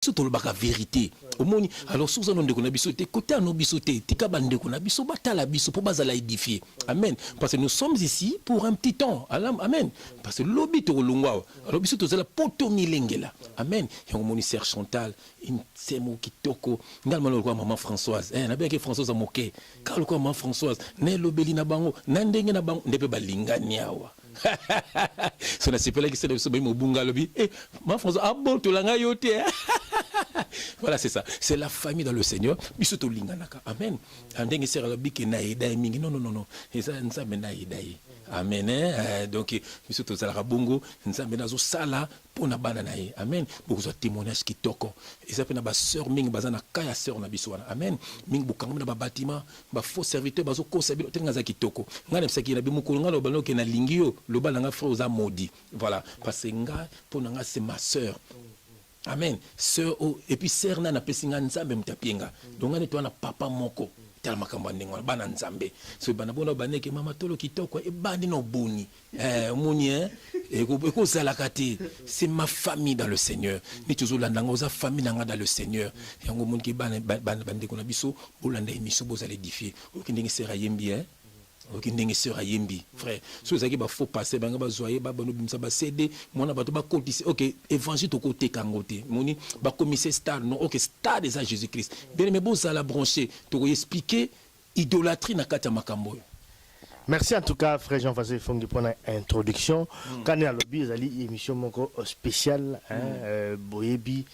surtout le bac vérité au monde alors sous on de biso te côté à nos biso te tika bande ko na biso batala biso pour bazala édifier amen parce que nous sommes ici pour un petit temps amen parce que lobby to lungwa alors biso to zala poto milengela amen yango moni Sœur Chantal une semo kitoko ngalma lo kwa maman Françoise na bien que Françoise amoke ka lo kwa maman Françoise ne lobeli na bango na ndenge na bango ndepe balingani awa so na sepela ki se de so mo bunga lobi maman Françoise aboto langa yote. Voilà, c'est ça. C'est la famille dans le Seigneur. Bisoto linganaka. Amen. Andenge sera la biki na idai mingi. Non, non, non, non. Et ça, nsa mena idai. Amen. Donc, bisoto zala bongo. Nsa mena zo sala pona bana na ye. Amen. Beaucoup de témoignages qui toko. Et ça fait na ba sœur mingi bazana kaya sœur na biswana. Amen. Mingi bukanga na ba bâtiment, ba faux serviteur bazo ko sabilo tenga za kitoko. Ngana msaki na bimuko ngalo balo ke na lingio, lo bala nga frère za maudit. Voilà. Parce que nga pona nga c'est ma sœur. Amen. Sœur, et puis sœur na pesinga nzambe mtapienga. Donc on est toi na papa moko. Tala makamba ndengwa bana nzambe. So bana bona baneke mama tolo kitoko e bandi no boni. Moni et ko sala kati. C'est ma famille dans le Seigneur. Ni toujours la ndanga oza famille nanga dans le Seigneur. Yango mon ki bana bande ko na biso bolanda émission boza l'édifier. Okindenge sera yembi hein. Ok, ndenge sœur ayembi frère so ezaki ba faux passer banga bazoyer ba bano bimisa ba céder mona bato ba kotisi ok évangile to côté kangote moni ba commissaire star non ok star des Jésus Christ bien mais bon ça la brancher to expliquer idolâtrie na kata makambo. Merci en tout cas frère Jean-François Fongi pour l'introduction. Quand à lobby ezali émission moko spéciale boyebi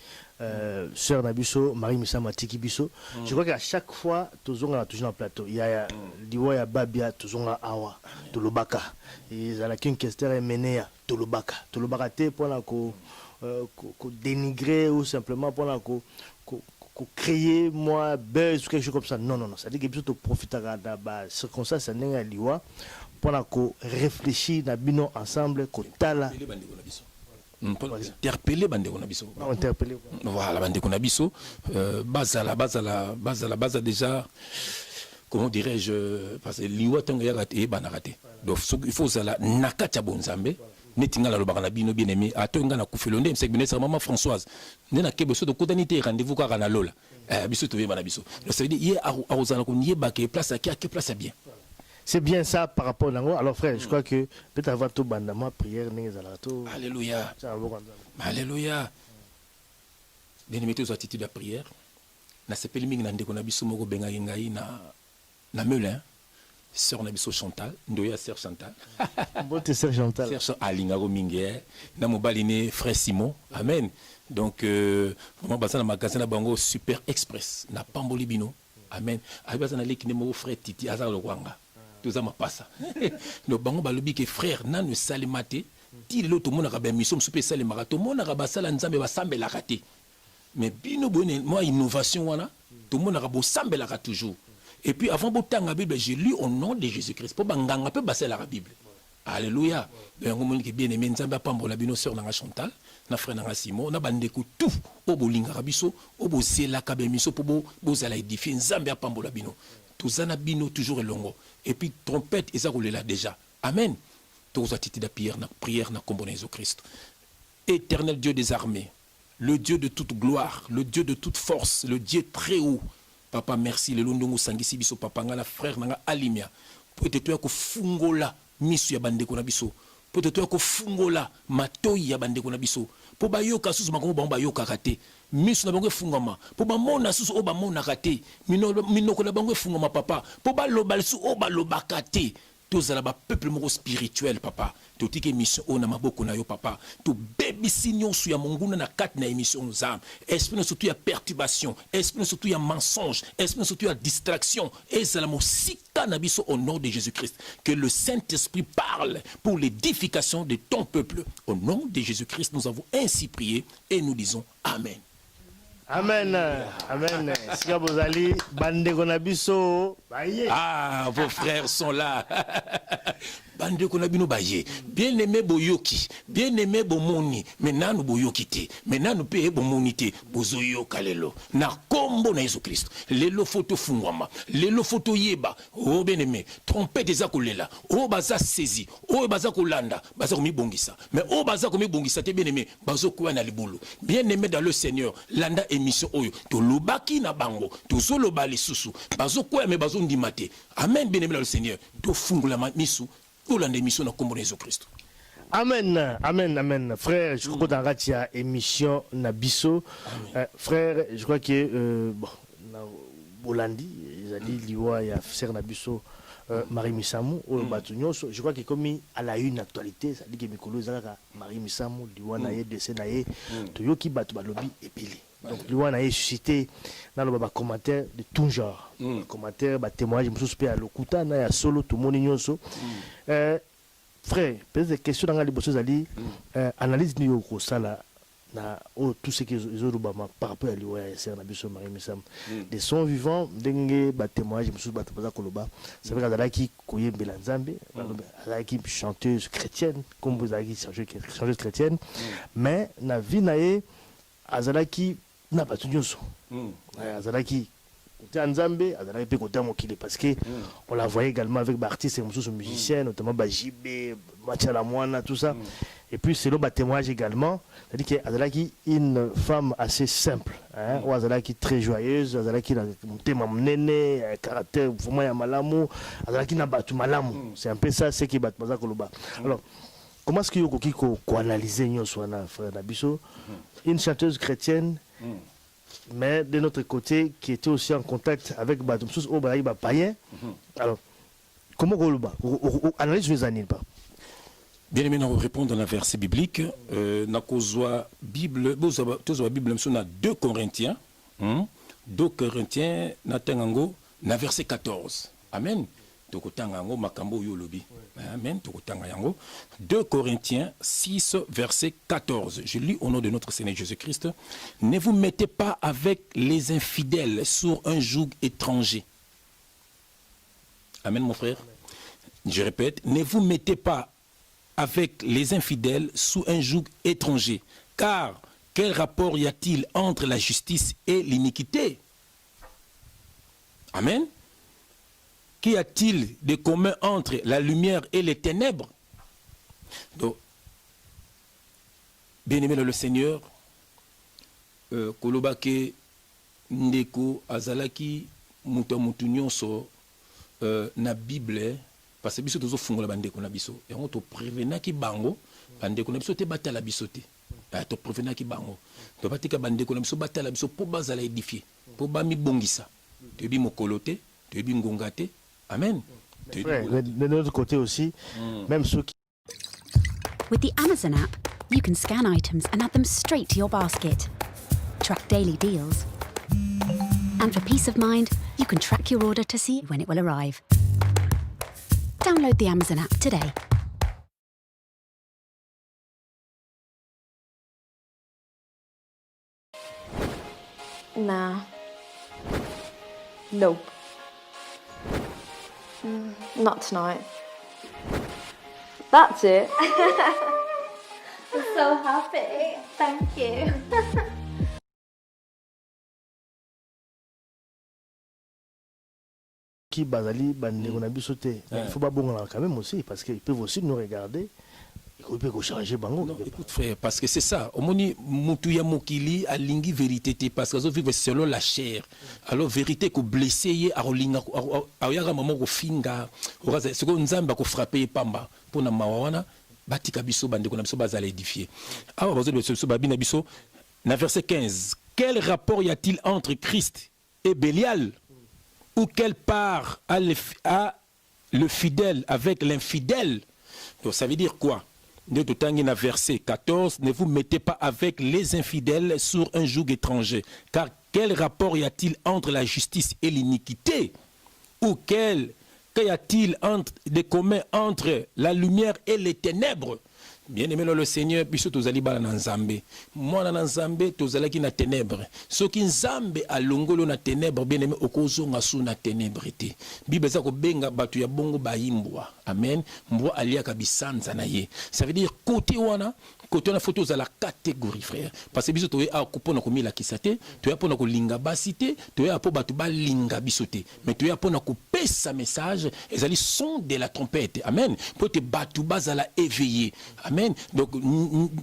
sœur Nabiso, Marie Missa Matiki Biso. Je crois qu'à chaque fois, toujours on a toujours un plateau. Il y a Diwa Babia, toujours un Awa, Tolobaka. Et il y a qu'une question est menée à Tolobaka. Tolobaka te pour la dénigrer ou simplement pour la créer moi buzz ou quelque chose comme ça. Non, non, non. Ça dit que plutôt profiter de la circonstance à Liwa pour la réfléchir dans ensemble, tala. Interpeller bande ko na biso. Interpeller. Voilà bande ko na biso base déjà comment dirais-je parce que liwa tango ya raté bana raté. Donc il faut ça la nakata bonzambe netinga la lobaka na bino bien aimé atonga na kufelonde msek binesa maman Françoise nena kebe so de kodanité rendez-vous ka na lola biso to bana biso. Ça veut dire hier a ozana ko nieba ke place à qui place bien. C'est bien ça par rapport à l'ango. Alors frère, je crois que peut-être avant tout bandama prière Alléluia. Alléluia. Bien aimé tous attitude de prière. Na sepeli mingi na ndeko na biso moko benga ngai na Melun. Sœur na biso Chantal, ndoya sœur Chantal. Bonne sœur Chantal. Sœur alinga ko mingi na mobali ne frère Simon. Amen. Donc vraiment basa na magasin na bango Super Express na Pamboli bino. Amen. Abasa na leki ne mo frère Titi azar lo kwanga. Tout ma passa. No bango balobi ke frère nanu salimate ti le to mona ka ba mission super salimaka to mona ka ba sala nzambe ba sambela kate. Mais bino bonne moi innovation wana to mona ka bo sambela ka toujours. Et puis avant botanga Bible j'ai lu au nom de Jésus-Christ pour banganga pe basela la Bible. Alléluia. Donc on que bien aimé nzambe pambola bino sœur na Chantal na frère na Simon na bandeko tout o bolinga biso o bozela ka ba mission pour bozala édifier nzambe pambola bino. Tozana bino toujours longo. Et puis trompette et ça roule là déjà. Amen. Tous attitudes de prière na combo Jésus Christ. Éternel Dieu des armées, le Dieu de toute gloire, le Dieu de toute force, le Dieu très haut. Papa merci le londongo sangisi biso papa nga la frère nga alimia. Peut-être ko fungola misu ya bande ko na biso. Peut-être ko fungola matoyi ya bande ko na biso. Po ba yoka susu makomo ba yoka kate. Misu na bango fungama po ba mona susu o ba mona kate minoko na bango fungama papa po ba loba su o ba loba kate tozala ba peuple moko spirituel papa totike mission o na maboko na yo papa to bebi sinyon su ya monguna na kat na émission nzam esprit surtout ya perturbation esprit surtout ya mensonge esprit surtout ya distraction et zala mosika na biso au nom de Jésus-Christ que le Saint-Esprit parle pour l'édification de ton peuple au nom de Jésus-Christ nous avons ainsi prié et nous disons amen. Amen. Amen. Sika bozali bandeko na biso Ah, vos frères sont là. Bande konabino baye. Bien aimé boyoki, bien aimé bomoni, mais nanu boyoki te, mais nanu pe bomoni te, bozoyo kalelo. Na kombo na Yesu Christ. Lelo photo fungwama, lelo photo yeba. Oh bien aimé, trompette eza kolela. Oh baza saisi, oh baza kolanda, baza komi bongisa. Mais oh baza komi bongisa te bien aimé, bazo kwa na libulu. Bien aimé dans le Seigneur, landa émission oyo, to lobaki na bango, to solo bali susu, bazo kwa me bazo ndimate. Amen bien aimé dans le Seigneur, to fungula misu. Amen, amen, amen. Frère, je crois que tu as émission Nabiso. Frère, je crois que bon, Bolandi, ils ont dit liwa ya Ser Nabiso Marie Misamou au Batunyo. Je crois que comme à la une actualité, ça dit que Mikolo Zaka Marie Misamou liwa na ye décès na ye toyo ki batu balobi epili. Donc liwa na ye suscité dans le commentaire de tout genre. Commentaire, témoignage, je me suis à l'okuta na ya solo tout mon nyonso. Frère, peut-être des questions dans les bosses ali analyse ni au sala na tout ce que les autres par rapport à l'IOA SR Nabiso Marie Missam des sons vivants dengue ba témoignage je me suis battu pour koloba c'est vrai qu'Azala qui koye Belanzambe Azala qui chanteuse chrétienne comme vous avez dit chanteuse chrétienne mais na vie nae Azala qui n'a pas tout nyonso Azala qui côté Nzambe Azala qui côté mokili parce que on la voyait également avec des artistes et musiciens notamment Bajibé Mathiala Moana tout ça et puis c'est le témoignage également c'est-à-dire qu'Azala qui une femme assez simple hein ou Azala qui très joyeuse Azala qui a thème néné caractère vraiment ya malamu Azala qui n'a pas tout malamu c'est un peu ça c'est qui bat baza koloba alors comment est-ce que yokoki ko analyser nyonso na frère Nabiso une chanteuse chrétienne mais de notre côté qui était aussi en contact avec Batumsus au Baïba païen alors comment koloba analyse les années pas. Bien aimé, nous répondons dans la verset biblique. Nous Bible, Bible, nous 2 Corinthiens. 2 Corinthiens, Natangango, na verset 14. Amen. Tokotangango, Makambo Yolobi. Amen. Tokotangango. 2 Corinthiens 6, verset 14. Je lis au nom de notre Seigneur Jésus-Christ. Ne vous mettez pas avec les infidèles sur un joug étranger. Amen, mon frère. Je répète, ne vous mettez pas avec les infidèles sous un joug étranger. Car quel rapport y a-t-il entre la justice et l'iniquité? Amen. Qu'y a-t-il de commun entre la lumière et les ténèbres? Donc, bien-aimé dans le Seigneur, Kolobake Ndeko Azalaki Mutamutunyoso na Bible. Parce que biso tozo fungola bandeko na biso et on to prévenaki bango bandeko na biso te batala biso te to prévenaki bango to batika bandeko na biso batala biso po bazala édifier po ba mi bongisa to bi mokolo te to bi ngonga te amen. De l'autre côté aussi même ceux qui With the Amazon app you can scan items and add them straight to your basket, track daily deals, and for peace of mind you can track your order to see when it will arrive. Download the Amazon app today. Nah. Nope. Not tonight. That's it. I'm so happy. Thank you. qui bazali bandeko na biso te il faut pas bon quand même aussi parce qu'ils peuvent aussi nous regarder ils peuvent changer bango. Non, écoute frère parce que c'est ça omoni mutu ya mokili alingi vérité te parce que vivre selon la chair alors vérité ko blesser ye arolinga ayaka maman ko finga oraza ce ko nzamba ko frapper pamba pona mawana batika biso bandeko na biso bazala édifier awa bazo biso babina biso na verset 15 quel rapport y a-t-il entre Christ et Bélial? Ou quelle part a le fidèle avec l'infidèle? Donc ça veut dire quoi? Dans verset 14, ne vous mettez pas avec les infidèles sur un joug étranger. Car quel rapport y a-t-il entre la justice et l'iniquité? Ou qu'y a-t-il de commun entre la lumière et les ténèbres? Bien aimé le Seigneur, biso tozali bala na nzambe. Mwana na nzambe tozalaki na ténèbres. Soki nzambe alongolo na ténèbres, bien aimé okozonga su na ténèbres te. Bible za ko benga batu ya bongo bayimbwa. Amen. Mbwa aliaka bisanza na ye. Ça veut dire côté wana photo à la catégorie frère parce que biso to a kupona ko mila kisate to ya pona ko linga basite to ya po batu ba linga bisote mais to ya pona ko pesa message ezali son de la trompette amen pour te batu bazala éveillé amen donc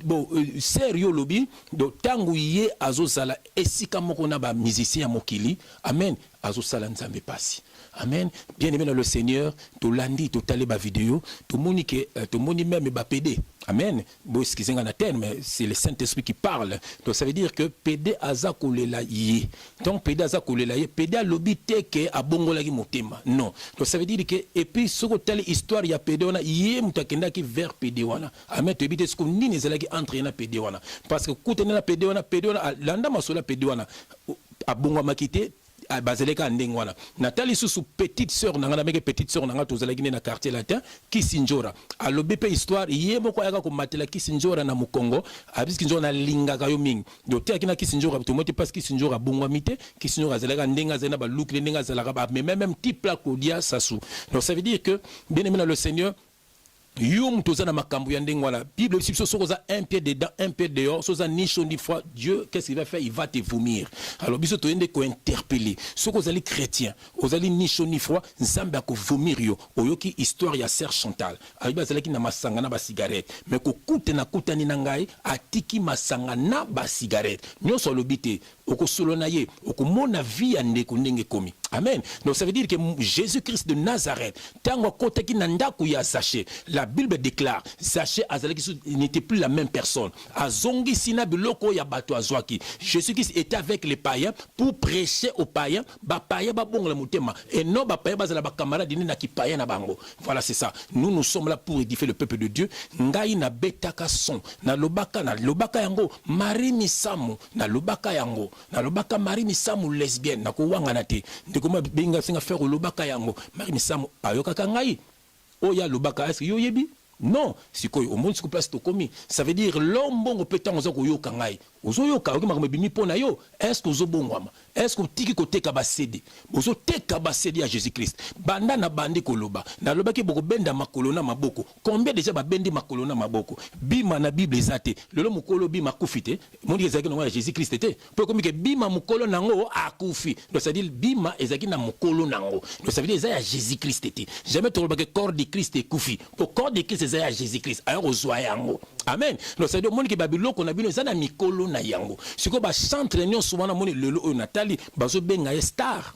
bon sérieux lobby donc tangu ye azozala esika moko na ba musicien mokili amen azosala nzambe pasi. Amen. Bien aimé dans le Seigneur, tu l'andi, tu t'allais ba vidéo, tu moni que tu moni même ba PD. Amen. Bon, excusez moi terme, mais c'est le Saint-Esprit qui parle. Donc ça veut dire que PD aza kolela yé. Donc PD aza kolela yé, PD a lobité que a bongola ki motema. Non. Donc ça veut dire que et puis ce que telle histoire ya PD wana yé mutakenda ki vers PD wana. Amen. Tu bité ce que nini zela ki entre na PD wana. Parce que koutena na PD wana landa masola PD wana a bongo makité bazeleka ndengwana natali susu petite sœur nanga meke petite sœur nanga tozalaki na quartier latin Kisinjora alobi pe histoire ye moko yaka ko matela Kisinjora na Mukongo abis Kisinjora na linga kayo mingi dote akina Kisinjora to moti parce Kisinjora bongwa mite Kisinjora zeleka ndenga zena ba look ndenga zelaka ba mais même type la Claudia Sassou. Donc ça veut dire que bien aimé dans le Seigneur Yum tozana makambu ya ndenge wala Bible si soza un pied dedans un pied dehors soza ni chaud ni froid Dieu qu'est-ce qu'il va faire il va te vomir alors biso to yende ko interpeller soko zali chrétien ozali ni chaud ni froid nzambe ko vomir yo oyoki histoire ya Sœur Chantal ayi bazalaki na masanga na ba cigarette mais ko kute na kutani na ngai atiki masanga na ba cigarette nyonso lobité okosolo na ye okomona vie ya ndeko ndenge komi amen. Donc ça veut dire que Jésus-Christ de Nazareth tango kotaki na ndaku ya Zaché la Bible déclare Zaché azalaki n'était plus la même personne azongi sina biloko ya bato azwaki Jésus-Christ était avec les païens pour prêcher aux païens ba païens ba bongola motema et non ba païens bazala ba camarade ni na ki païen na bango. Voilà c'est ça, nous sommes là pour édifier le peuple de Dieu. Ngai na betaka son na lobaka yango Marie Misamu na lobaka yango na lobaka Marie Misamu lesbienne na ko wanga na te ndeko binga singa faire lobaka yango Marie Misamu ayokaka ngai oya lobaka est-ce yo yebi non sikoyo au monde siko place to komi ça veut dire l'homme bongo petango za ko yoka ngai ozo yoka okima ko bimi pona yo est-ce que ozo bongwama est-ce que tiki ko teka ba CD ozo teka ba CD ya Jésus-Christ banda na bandi ko loba na loba ki boko benda makolo na maboko combien déjà ba bendi makolo na maboko bima na Bible ezate lelo mukolo bima kufite mondi ezaki na Jésus-Christ était pour comme que bima mukolo nango akufi donc ça dit bima ezaki na mukolo nango donc ça veut dire ya Jésus-Christ était jamais to loba que corps de Christ est kufi pour corps de Christ ya Jésus-Christ alors ozwa yango amen. Donc ça veut dire monde ki babilo ko na bino za na mikolo na yango siko ba centre nyon souvent na moni lelo o natali bazo benga star.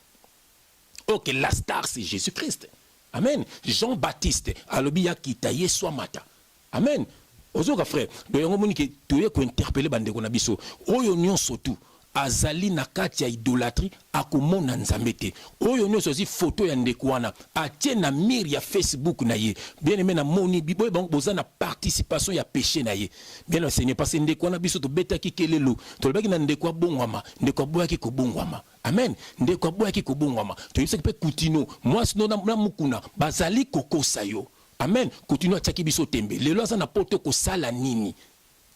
OK, la star c'est Jésus-Christ. Amen. Jean-Baptiste alobi ya kita Yesu mata. Amen. Ozoka frère, do yango moni ki toye ko interpeller bandeko na biso. Oyo nyonso tu azali na kati ya idolâtrie akomona nzambe te oyo nyonso zi photo ya ndeko wana atie na mire ya Facebook na ye bien aimé na moni biboye bango boza na participation ya péché na ye bien le Seigneur parce que ndeko wana biso to betaki kelelo to lebaki na ndeko bongwama ndeko boyaki ko bongwama amen ndeko boyaki ko bongwama to yise pe kutino moi sino na mukuna bazali kokosa yo amen kutino ataki biso tembe lelo aza na poto ko sala nini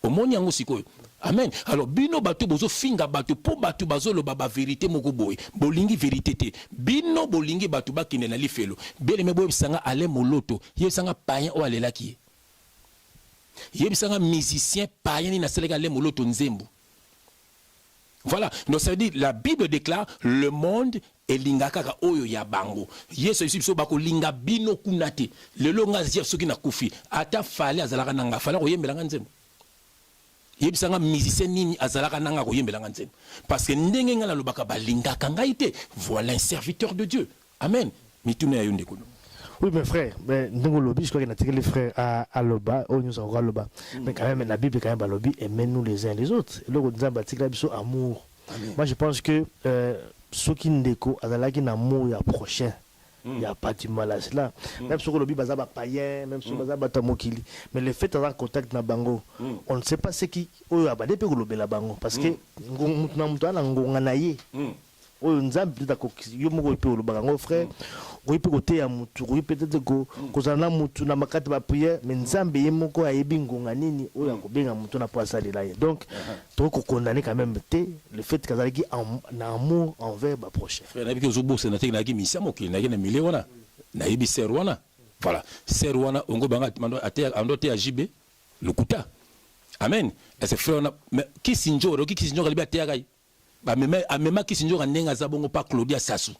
omoni yango sikoyo. Amen. Alors bino bato bozo finga bato po bato bazolo baba vérité moko boy bolingi vérité te bino bolingi bato bakine na lifelo beleme boy bisanga ale moloto yebisanga païen o alelaki yebisanga musicien païen ni na seleka ale moloto nzembo. Voilà, donc ça veut dire la Bible déclare le monde et lingaka oyo ya bango yeso biso bako linga bino kunate lelo ngazia soki na kufi ata fale azalaka nanga fale ko yembelanga nzembo yebisanga musicien nini azalaka nanga ko yembelanga nzembo parce que ndenge ngala lobaka balingaka ngai te voilà un serviteur de Dieu amen mituna ya yonde kono. Oui, mes frères, mais nous lobby, je crois qu'il y a les frères à Loba, au nous avons Loba. Mais quand même, la Bible, quand même, lobby, aimez-nous les uns les autres. Et là, on dit amour. Moi, je pense que ceux qui ne déco, qui amour, il y a prochain. Il n'y a pas du mal à cela. Même si le lobby, il y a païen, même si il y a tamokili. Mais le fait d'avoir contact dans Bango, on ne sait pas ce qui. Oh, il y a des gens qui Bango. Parce que nous avons un oyo nzambe yo moko pe oloba ngo frère oui peut côté ya mutu oui peut-être ko kozana mutu na makati ba prière mais nzambe yemoko ayebi ngonga nini oyo akobenga mutu na poisa de là donc to ko condamner quand même le fait kazalaki en amour envers ba prochain frère na biki zobo c'est na tek na ki misa mokili na ki na mile wana na yebi ser wana voilà ser wana ongo banga mando ate ando te ajibe lokuta amen et c'est frère na ki sinjoro libi ate akai ba mema ki sinjoro ndenga za bongo pa Claudia Sassou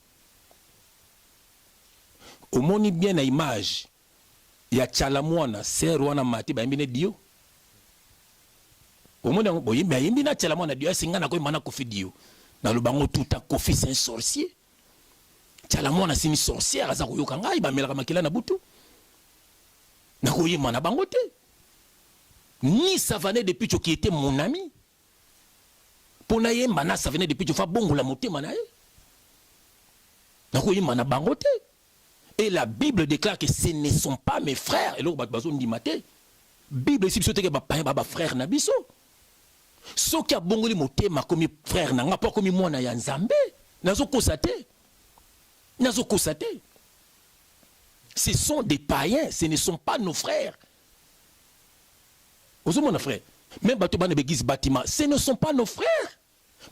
omoni bien na image ya chalamwana ser wana mati ba mbine dio omoni ngo boyimba yimbi na chalamwana dio singa na ko mana kofi dio na lubango tout à kofi c'est un sorcier chalamwana c'est une sorcière aza koyoka ngai ba melaka makila na butu na koyima na bango te ni ça venait depuis qui était mon ami pona yemba na ça venait depuis fa bongola motema na ye na koyima na bango te. Et la Bible déclare que ce ne sont pas mes frères. Et là, on dit maté. Bible ici, c'est que papa frère nabiso. Ce qui a bongoli motema comme frère n'a pas comme moi na yanzambe. Nazo kosate. Nazo kosate. Ce sont des païens, ce ne sont pas nos frères. Ozo mon frère. Même bato bana begis bâtiment, ce ne sont pas nos frères.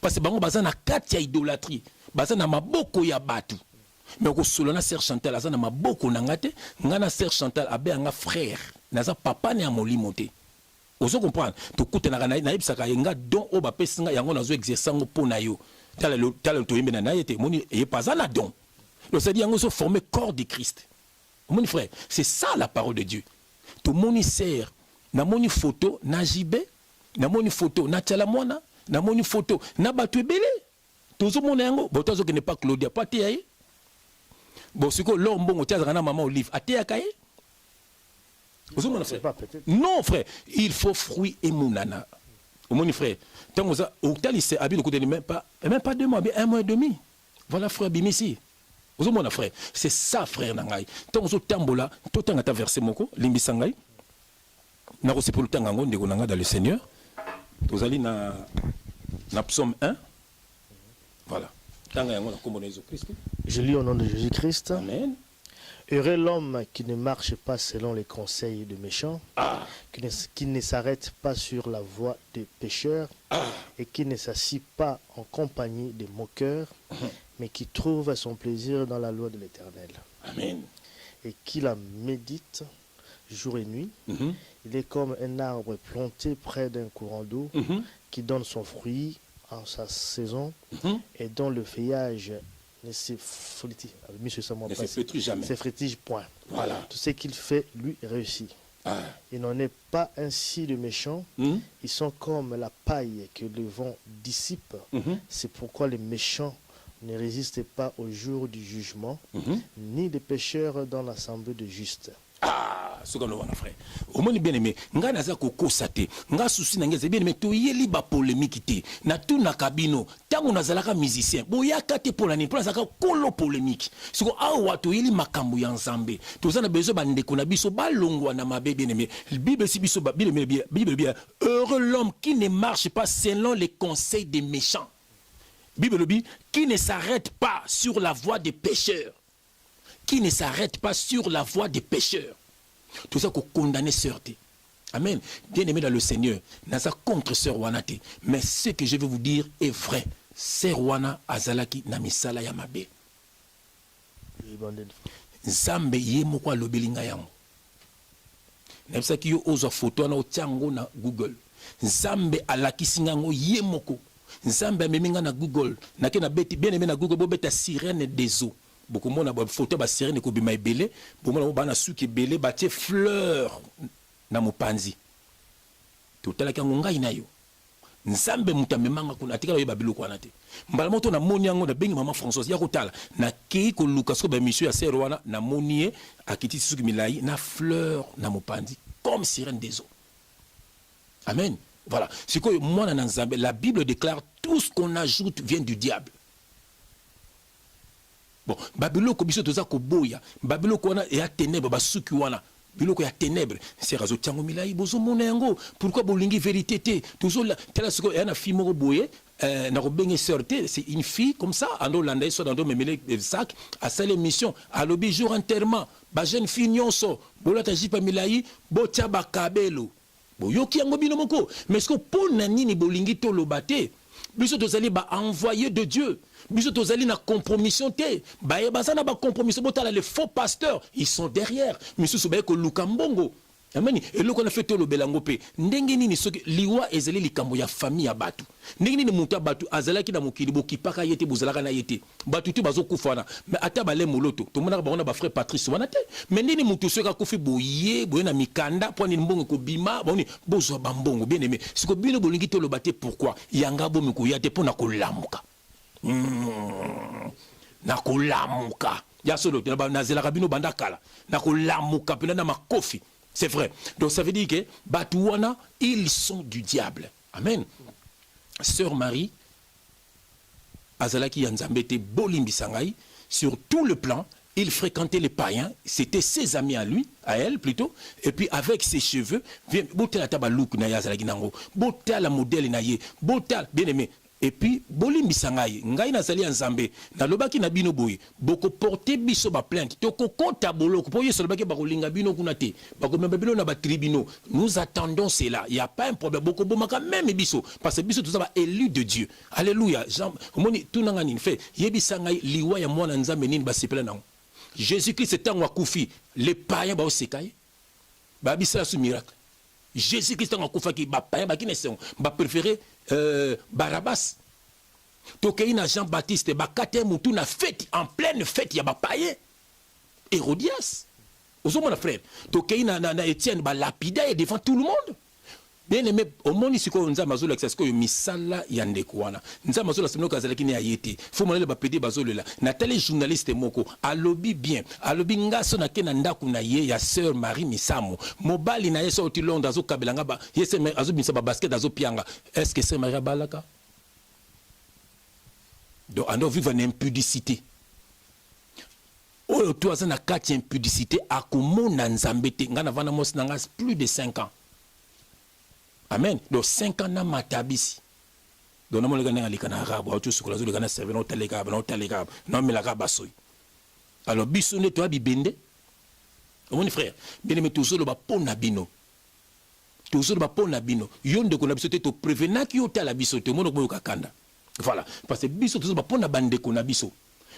Parce que bango bazana katia idolâtrie. Bazana maboko ya batu. Mais au solona Sœur Chantal azana maboko nangate ngana Sœur Chantal abe anga frère naza papa ne amoli monté ozo comprendre to kutena na ibsaka yenga don o ba pesinga yango nazo exercer ngo pona yo tala to yembe na yete moni e pas na don donc c'est dire yango so former corps de Christ mon frère c'est ça la parole de Dieu to moni sert na moni photo na jibe na moni photo na tala mwana na moni photo na batu ebele tozo mona yango botazo ke ne pas Claudia pas te. Bon, c'est que l'homme bon maman Olive a été caillé. Non, frère, il faut fruit et mounana. Mon frère, tant que ça, au tel il habite au côté de même pas 2 mois, bien 1 mois et demi. Voilà, frère Bimissi. Mon frère, c'est ça, frère Nangai. Tant que tambola, tout temps à ta versé moko, limbisangai. N'a aussi pour le temps de Gonanga dans le Seigneur. Vous allez na psaume 1. Voilà. Je lis au nom de Jésus-Christ. Amen. Heureux l'homme qui ne marche pas selon les conseils de méchants, qui ne s'arrête pas sur la voie des pécheurs, et qui ne s'assit pas en compagnie des moqueurs, mais qui trouve son plaisir dans la loi de l'Éternel. Amen. Et qui la médite jour et nuit. Il est comme un arbre planté près d'un courant d'eau, qui donne son fruit en sa saison, et dont le feuillage ne se frétille jamais. Se frétille point. Voilà. Tout ce qu'il fait, lui, réussit. Il n'en est pas ainsi de méchants. Ils sont comme la paille que le vent dissipe. C'est pourquoi les méchants ne résistent pas au jour du jugement, ni les pécheurs dans l'assemblée de justes. Ce qu'on a frère. Au moins bien aimé, nga naza kokosate, nga souci nangeze bien aimé to yeli ba polémique té. Na tout na kabino, tango nazalaka musicien, boya kate pour l'année, pour nazaka kolo polémique. Siko awa to yeli makambu ya nzambe. To zana bezo ba ndeko na biso ba longwa na mabe bien aimé. Bible si biso ba Bible bien. Heureux l'homme qui ne marche pas selon les conseils des méchants. Bible dit qui ne s'arrête pas sur la voie des pécheurs. Qui ne s'arrête pas sur la voie des pécheurs. Tout ça qu'on condamne sœur. Amen. Bien aimé dans le Seigneur, naza contre sœur Wanate. Mais ce que je vais vous dire est vrai. Sœur Wana azalaki na misala ya mabe. Nzambe ye moko lobelinga yango. Nebisaki yo ozo photo na otiango na Google. Nzambe alakisinga ngo ye moko. Nzambe ameminga na Google. Nake na beti bien aimé na Google bobeta sirène des eaux. Beaucoup de monde photo ba sirène ko bima ebele, beaucoup de bana suki ebele ba tie fleur na mopanzi. Totala ka ngonga inayo. Nzambe mutamemanga kuna atikala yeba biloko wana te. Mbala moto na moni yango na bengi maman Françoise ya kotala na kei ko luka so ba monsieur ya sœur wana na monie akiti suki milai na fleur na mopanzi comme sirène des eaux. Amen. Voilà. C'est que moi na Nzambe, la Bible déclare tout ce qu'on ajoute vient du diable. Bon, Babyloko biso toza ko boya, Babyloko wana ya ténèbres basuki wana, biloko ya ténèbres, c'est razo tiango milai bozo mona yango, pourquoi bolingi vérité té, tozo la tela siko ya na fimo boye, c'est une fille comme ça, ando landa so dans memele sac à sa émission à lobby jour enterrement ba jeune fille nyonso bolata jipa milai botia ba kabelo boyoki yango bino moko mais ce que pour nani bolingi to lobate biso tozali ba envoyé de Dieu biso tozali na compromission te ba yebasana ba compromission botala les faux pasteurs ils sont derrière misusu ba ko lukambongo. Amen. Et là, on a fait le belangope. Ndengeni ni soki liwa ezeli likambo ya famille ya batu. Ndengeni ni muta batu azala ki na mukili boki paka yete bozalaka na yete. Batu tu bazo kufana. Mais ata bale moloto. To mona ba on a ba frère Patrice wana te. Mais ndeni mutu soka kufi boye boye na mikanda po ni mbongo ko bima boni bozo bambongo bien aimé. Siko bino bolingi to lo bate pourquoi? Yanga bo miko yate po na kolamuka. Na kolamuka. Ya solo na zelaka bino bandakala. Na kolamuka pena na makofi. C'est vrai. Donc ça veut dire que Batouana, ils sont du diable. Amen. Sœur Marie, Azalaki Yanzambete Bolimbi Sangai, sur tout le plan, il fréquentait les païens, c'était ses amis à lui, à elle plutôt, et puis avec ses cheveux, Botel la tabalouk na Yazalaki Nango, Botel la modèle naye, Botel, bien aimé. Et puis, Bolimbi Sangai, Ngai Nazali Nzambe, na lobaki na bino boy, boko porter biso ba plainte, toko konta boloko, pour yeso lobaki bako linga bino kunate, bako memba bino na ba tribunaux. Nous attendons cela, il n'y a pas un problème, boko bomaka même biso, parce que biso tout ça va élu de Dieu. Alléluia. Jean, omoni tunanga nin fait, yebi Sangai liwa ya mwana Nzambe nin ba sepela nango. Jésus-Christ est en wakufi, les païens ba osekai, ba bisala sous miracle. Jésus-Christ en wakufa ki ba païens ba kineson, ba préféré Barabbas. Tokeina Jean-Baptiste bakate mutu na fête en pleine fête ya ba païen. Hérodias. Ozo mon frère. Tokeina na Étienne ba lapida devant tout le monde. Bien aimé au monde ici ko nza mazolo access ko misala ya ndeko wana. Nza mazolo semno kazala kini ayete. Faut monele ba pede bazolo la. Na télé journaliste moko alobi bien. Alobi ngaso na kena ndaku na ye ya sœur Marie Misamo. Mobali na yeso oti Londres azo kabelanga ba yese azo bisa ba basket azo pianga. Est-ce que c'est Marie Balaka? Donc ando vivre en impudicité. Oyo tu azana kati impudicité akomona nzambete ngana vana mos nanga plus de 5 ans. Amen. Donc 5 ans na matabisi. Donc non le gana likana arabe, auto sukula zo le gana serve no telega, no telega, non mais la rabasoy. Alors bisone toi bibende. Mon frère, bien aimé toujours le ba pona bino. Toujours le ba pona bino. Yonde ko na bisote to prévenant ki ota la bisote mono ko kakanda. Voilà, parce que biso toujours ba pona bande ko na biso.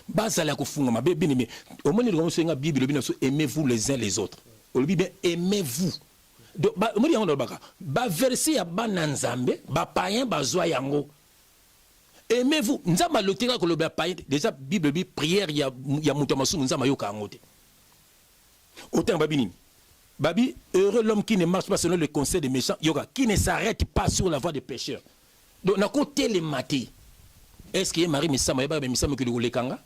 Bazala ko funga mabe bien aimé. Au moins le senga Bible bien aimez-vous les uns les autres. Au bien aimez-vous. Donc ba verset ya bananzambe ba païen bazwa yango aimez-vous nzamba loteka ko loba païen déjà Bible bi prière ya muto masu nzamba yoka ngote autant babi babi heureux l'homme qui ne marche pas selon le conseil des méchants yoka qui ne s'arrête pas sur la voie des pécheurs. Donc na côté les maté est-ce que Marie Misama yeba Misama ki le kanga.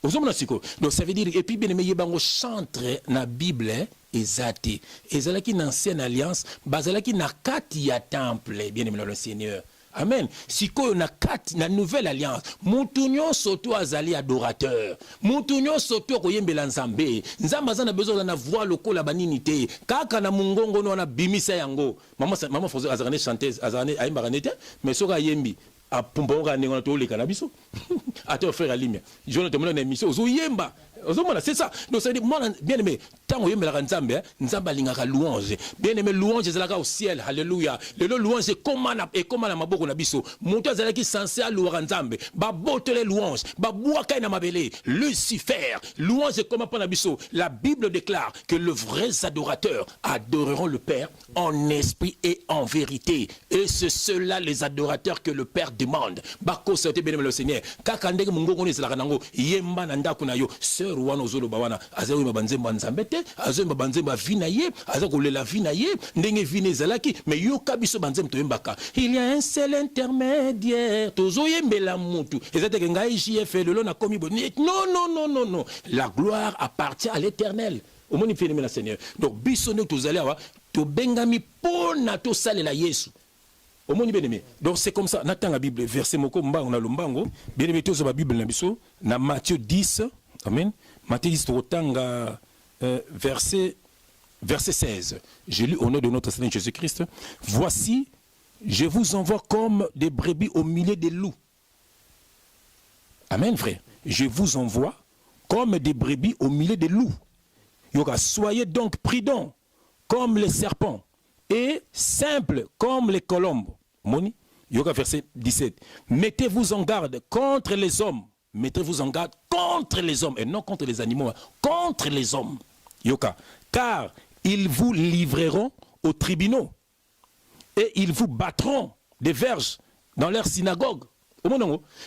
Donc ça veut dire et puis bien aimé yebango chantre na Bible ezate ezalaki na ancienne alliance bazalaki na kati ya temple bien aimé le Seigneur. Amen. Sikoyo na kati na nouvelle alliance mutu nyonso to azali adorateur mutu nyonso to koyembela Nzambe Nzambe azana besoin na voix lokola banini te kaka na mungongo no na bimisa yango maman faisait azane chanteuse azane ayembaka nete mais soka yembi a pumbonga nengo to le kanabiso ate frère Alimia je ne te mona na émission ozoyemba ozomona c'est ça. Donc ça veut dire moi bien aimé tango yembela Nzambe Nzambe alingaka louange bien aimé louange ezalaka au ciel. Alléluia. Le louange comment na maboko na biso moto azalaki censé louer Nzambe ba botele louange ba buaka na mabele Lucifer louange comment pour na biso. La Bible déclare que les vrais adorateurs adoreront le Père en esprit et en vérité et c'est ceux-là les adorateurs que le Père demande. Bako sauté bien aimé le Seigneur kaka ndenge mungongo ezalaka nango yemba na ndako na yo sœur wana ozolo bawana azawi mabanzemba Nzambe te azawi mabanzemba vina ye azako lela vina ye ndenge vina ezalaki mais yo kabiso banzemba toyembaka il y a un seul intermédiaire tozoyembela mutu ezate ke ngai JF lelo na komi bo non la gloire appartient à l'Éternel. Au monde fait le Seigneur. Donc bisone tozali awa to bengami pona to salela Yesu. Au monde bien aimé. Donc c'est comme ça natanga la Bible verset moko mbango na lombango bien aimé tozo ba Bible na biso na Matthieu 10. Amen. Matthieu 10 totanga verset 16. Je lis au nom de notre Seigneur Jésus-Christ. Voici, je vous envoie comme des brebis au milieu des loups. Amen, frère. Je vous envoie comme des brebis au milieu des loups. Yoka, soyez donc prudents comme les serpents et simples comme les colombes. Moni, Yoka, verset 17. Mettez-vous en garde contre les hommes. Mettez-vous en garde contre les hommes et non contre les animaux, contre les hommes. Yoka, car ils vous livreront aux tribunaux et ils vous battront des verges dans leur synagogue.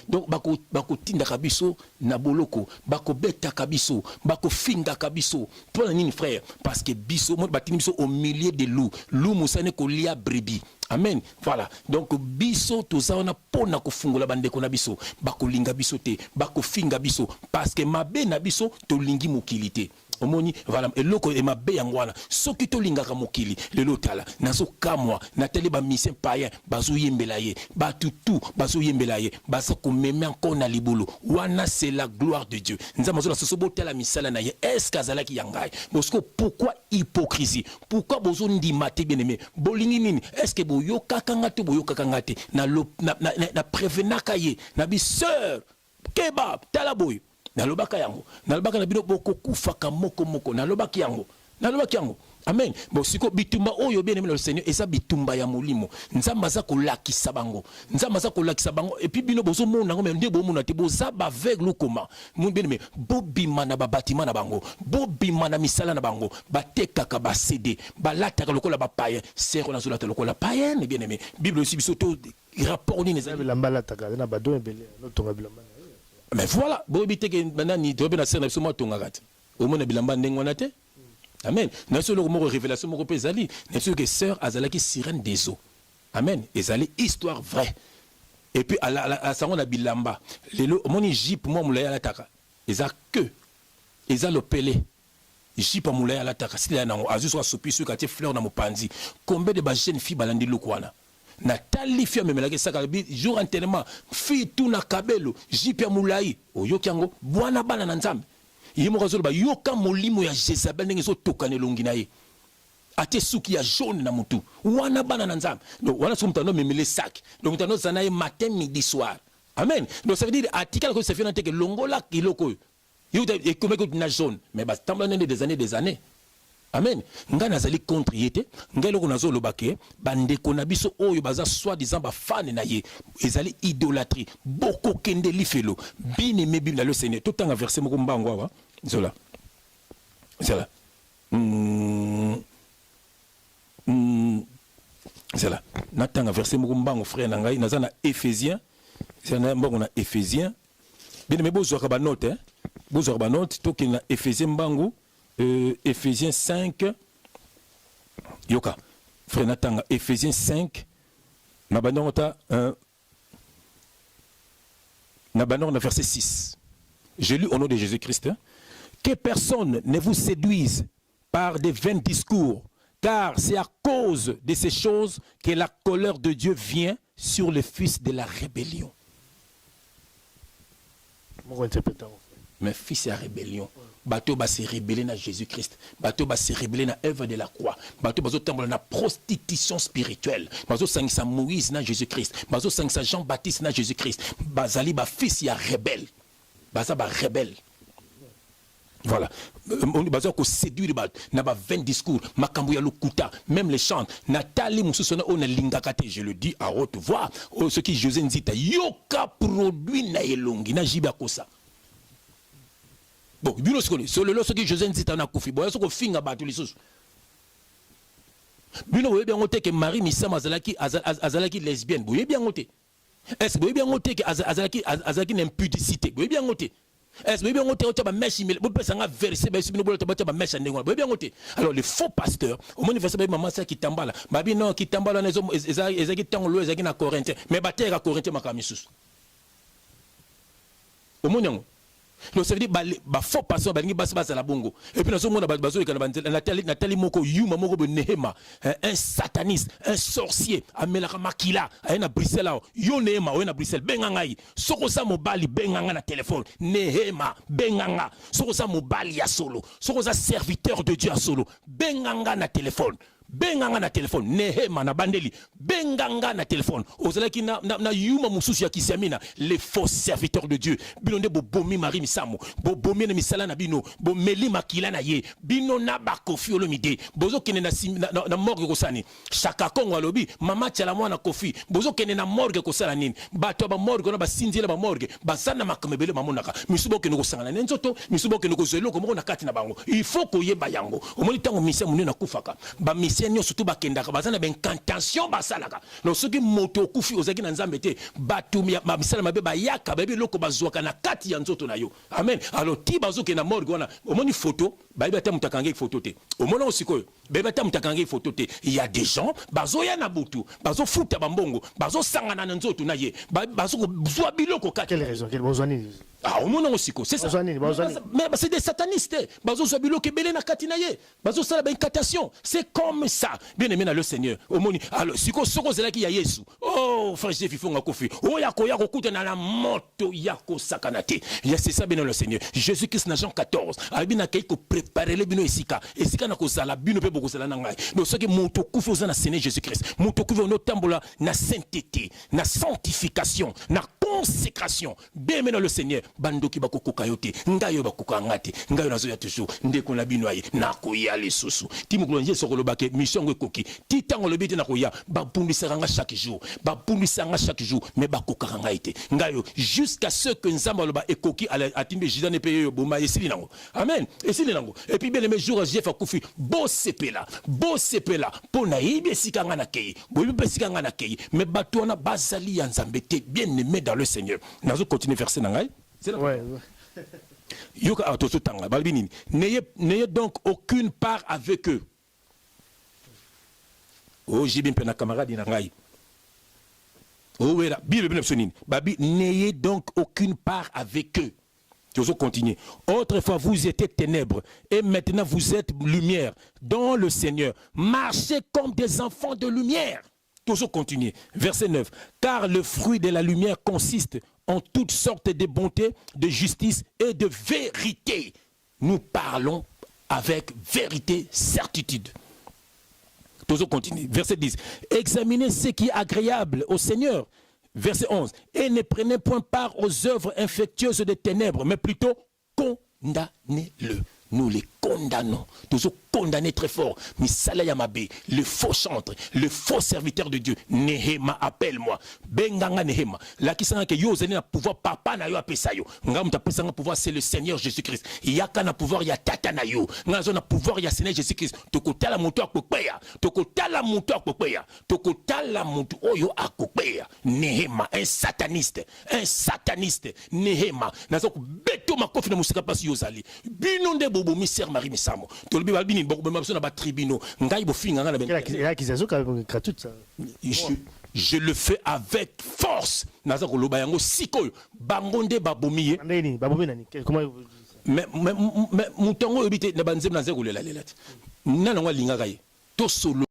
Donc, bako tinda kabiso na boloko, bako beta kabiso, bako finga kabiso. Pour nini frère? Parce que biso, moi batini biso au milieu des loups. Loup musane ko lia brebis. Amen. Voilà. Donc biso toza ona pona ko fungola bande ko na biso, bako linga biso te, bako finga biso parce que mabe na biso to lingi mokilité. Omoni voilà eloko e mabe yangwana soki to lingaka mokili lelo tala nazo kamwa nateli ba mission païen bazo yembela ye ba tutu bazo yembela ye baza ko meme encore na libulu wana c'est la gloire de Dieu nzamba zo la soso tala misala na ye est-ce kazala ki yangai parce que pourquoi hypocrisie pourquoi bozo ndima te bien aimé bolingi nini est-ce que boyoka kanga te boyoka kanga te na prévenaka ye na bi sœur kebab tala boy nalobaka yango nalobaka na bino bokokufaka moko moko nalobaki yango amen bon siko bitumba oyo bien aimé le Seigneur eza bitumba ya molimo nzamba za kolakisa bango et puis bino bozo mona ngo nde bo mona te boza ba aveugle comment mon bien aimé bobima na ba bâtiment na bango bobima na misala na bango batekaka ba CD balataka lokola ba païen sero na zolata lokola païen bien aimé bible aussi biso to rapport ni neza bilamba lataka na ba do ebele no tonga bilamba. Mais voilà, bobité que maintenant ni dobe na sena biso mo tongakati. Au moins bilamba ndengona te. Amen. Na solo mo révélation mo pezali, na solo que sœur azalaki sirène des eaux. Amen. Ezali histoire vraie. Et puis à la sango bilamba. Lelo moni jip mo mulaya la taka. Eza que eza lo pelé. Jip mulaya la taka sila nango azu so sopi sur quartier fleur na mopanzi. Combien de ba jeunes filles balandi lokwana. Natali fia memelaki saka jour enterrement fi tout na kabelo jipia mulai oyoki yango bwana bana na nzambe yimo kazolo ba yoka molimo ya Jezabel ndenge zo tokane longi na ye ate suki ya jaune na mutu wana bana na nzambe donc wana so mutano memele sac donc mutano zana ye matin midi soir amen donc ça veut dire article que ça fait que longola kiloko yo et comme que na jaune mais ba tambana des années. Amen. Nga nazali contre yete, nga loko nazo lobake, bandeko na biso oyo baza soi-disant ba fan na ye, ezali idolâtrie, boko kende lifelo, bien aimé Bible le Seigneur. Tout en verset moko mbango wa, zola. Zola. Zola. Natanga verset moko mbango frère na ngai, nazana Éphésiens, c'est na mbango na Éphésiens. Bien aimé bozo ka ba note, hein. Bozo ka ba note, to ki na Éphésiens mbango. Éphésiens 5 yoka frère Natanga Éphésiens 5 nabanota verset 6 je lis au nom de Jésus-Christ hein? Que personne ne vous séduise par des vains discours car c'est à cause de ces choses que la colère de Dieu vient sur les fils de la rébellion. Mais fils à rébellion bateau va se rébeller à Jésus-Christ. Bateau va se rébeller à l'œuvre de la croix. Bateau va se rébeller à la prostitution spirituelle. Bateau va Moïse à Jésus-Christ. Bateau va Jean-Baptiste à Jésus-Christ. Bazali va fils ya rebelle. Baza va rebelle. Voilà. On va séduire na ba 20 discours, makambo ya lokuta, même les chants. Nathalie Moussousona on lingakate, je le dis à haute voix. Ce qui José Nzita yoka produit na elongi na jiba kosa. Bon, bino solo lo soki José Nzita na kufi boya soko finga batu lisusu. Bino boye bien ngote que Marie Missama azalaki lesbienne, boye bien ngote. Est-ce boye bien ngote que azalaki n'impudicité, boye bien ngote. Est-ce boye bien ngote o taba meshi mais bo pesa nga verser ba bino bolo taba meshi ndengo, boye bien ngote. Alors les faux pasteurs, au moins verser ba maman ça qui tambala, ba bino qui tambala na ezaki tango lo ezaki na Corinthien, mais ba terre à Corinthien makamisusu. Au moins donc ça veut dire bah faux pasteur balingi basa la bongo et puis nazo mona bazo ekana Nathalie moko yuma moko be Nehema un sataniste un sorcier amelaka makila ayena Bruxelles yo Nehema oyena Bruxelles bengangai soko sa mobali benganga na téléphone Nehema benganga soko sa mobali ya solo soko sa serviteur de Dieu à solo benganga na téléphone benganga na téléphone nehema na bandeli benganga na téléphone ozalaki na yuma mususu ya kisiamina les faux serviteurs de Dieu bino nde bobomi Marie Misamo bobomi na misala na bino bomeli makila na ye bino na bakofi olomide bozo kene na morgue kosani chaka kongo alobi mama tala mwana kofi bozo kene na morgue kosala nini bato ba morgue na basinzela ba morgue bazana makamebele mamonaka misubo kene kosangana nzoto misubo kene kozelo komoko na kati na bango il faut koyeba yango omoni tango misia munene na kufaka ba misia nyo surtout bakendaka bazana ben incantation basalaka no soki moto okufi ozaki na nzambe te batumi ya misala mabe bayaka babe loko bazwaka na kati ya nzoto na yo amen alors ti bazoke na morgue wana omoni photo babe ta mutakange photo te omona osikoyo babe ta mutakange photo te il y a des gens bazoya na butu bazofuta bambongo bazosangana na nzoto na ye bazoko zwa biloko kati quelle raison quelle bozwani ah omona osiko c'est ça mais c'est des satanistes bazo zwa biloko belé na kati na ye bazo sala ba incantation c'est comme ça bien aimé na le Seigneur omoni alors siko soko zelaki ya Yesu oh frère Jésus fonga kofi o ya kokuta na la moto ya ko sakanate ya c'est ça bien le Seigneur Jésus Christ na Jean 14 abina kay ko préparer le bino esika na ko sala bino pe boko sala na ngai donc ce que moto kufi ozana Seigneur Jésus Christ moto kufi ono tambola na sainteté na sanctification na consécration bien aimé le Seigneur bandoki bakokoka yote ngayo bakoka ngati ngayo nazo ya toujours ndeko na bino aye na koya lisusu timukolo sokolo bake mission ngo ekoki titango lobete na koya babundisanga chaque jour mais bakoka ngaite ngayo jusqu'à ce que nzamba loba ekoki atimbe jidane pe yo boma esili nango amen esili nango et puis bien les jours Jeff akufi bo sepela pona ibe sikanga na kei bo ibe sikanga na kei mais bato na bazali ya nzambe te bien aimé dans le Seigneur nazo continuer verset na ngai. Ouais. Yoka atoso tanga balbini n'ayez donc aucune part avec eux. Oh jibin pena camarade na ngai. Oh wera bible bien sonine. Babi n'ayez donc aucune part avec eux. Toujours continuer. Autrefois vous étiez ténèbres et maintenant vous êtes lumière dans le Seigneur. Marchez comme des enfants de lumière. Toujours continuer. Verset 9. Car le fruit de la lumière consiste en toutes sortes de bonté, de justice et de vérité. Nous parlons avec vérité, certitude. Toujours continuer. Verset 10. Examinez ce qui est agréable au Seigneur. Verset 11. Et ne prenez point part aux œuvres infectieuses des ténèbres, mais plutôt condamnez-le. Nous les condamnons. Toujours condamnés très fort. Misala Yamabe, le faux chantre, le faux serviteur de Dieu. Nehema, appelle-moi. Benganga Nehema. La qui s'en a que yo zene na pouvoir papa na yo apesa yo. Ngam ta pesa na pouvoir c'est le Seigneur Jésus-Christ. Yaka na pouvoir ya tata na yo. Ngazo na pouvoir ya Seigneur Jésus-Christ. Tokotala mutu akokweya. Tokotala mutu akokweya. Tokotala mutu oyo akokweya. Nehema, un sataniste. Nehema. Nazo beto makofi na musika pasi yo zali. Binonde bobo misère Marie Misamo. Tolbi balbini bobo mabso na ba tribunaux. Ngai bo finga na ben. Je le fais avec force. Naza ko loba yango sikoyo. Bangonde babomiye. Comment mais mutongo yobite na banzem na zeko lela lela. Nana ngwa linga kai. To solo